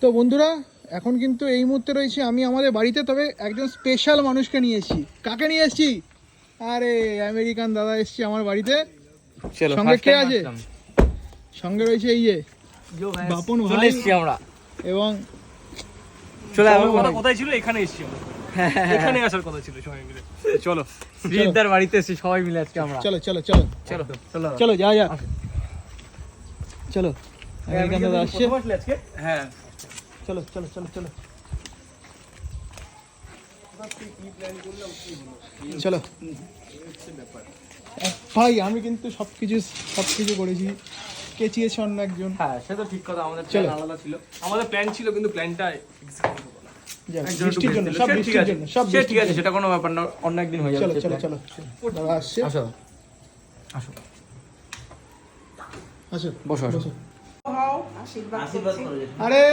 তো বন্ধুরা এখন কিন্তু এই মুহূর্তে রয়েছে আমি আমাদের বাড়িতে, তবে একজন স্পেশাল মানুষকে নিয়ে এসেছি। কাকে নিয়ে এসেছি? আরে আমেরিকান দাদা এসেছি আমার বাড়িতে। সঙ্গে কে আছে? সঙ্গে রয়েছে এই যে বাপন ভাই আমরা এবং চলে আমরা কোথায় ছিল? এখানে এসেছি আমরা। এখানে আসার কথা ছিল সবাই মিলে। চলো শ্রীদার বাড়িতে এসেছি সবাই মিলে আজকে আমরা। চলো চলো চলো চলো চলো চলো যা যা চলো। আমেরিকান দাদা আসছে। আজকে হ্যাঁ চলো চলো চলো চলো চলো ভাই আমি কিন্তু সবকিছু করেছি, কেচিয়েছে অন্য একজন। হ্যাঁ সে তো ঠিক কথা, আমাদের চলো। প্ল্যান আলাদা ছিল, আমাদের প্ল্যান ছিল কিন্তু প্ল্যানটা বৃষ্টির জন্য সব বৃষ্টির জন্য সব সে ঠিক আছে, সেটা কোনো ব্যাপার না, অন্য একদিন হয়ে চলো যাবে। চলো চলো দাদা আসছে। আসো আসো আসো বসো আসো। আশীর্বাদ আরে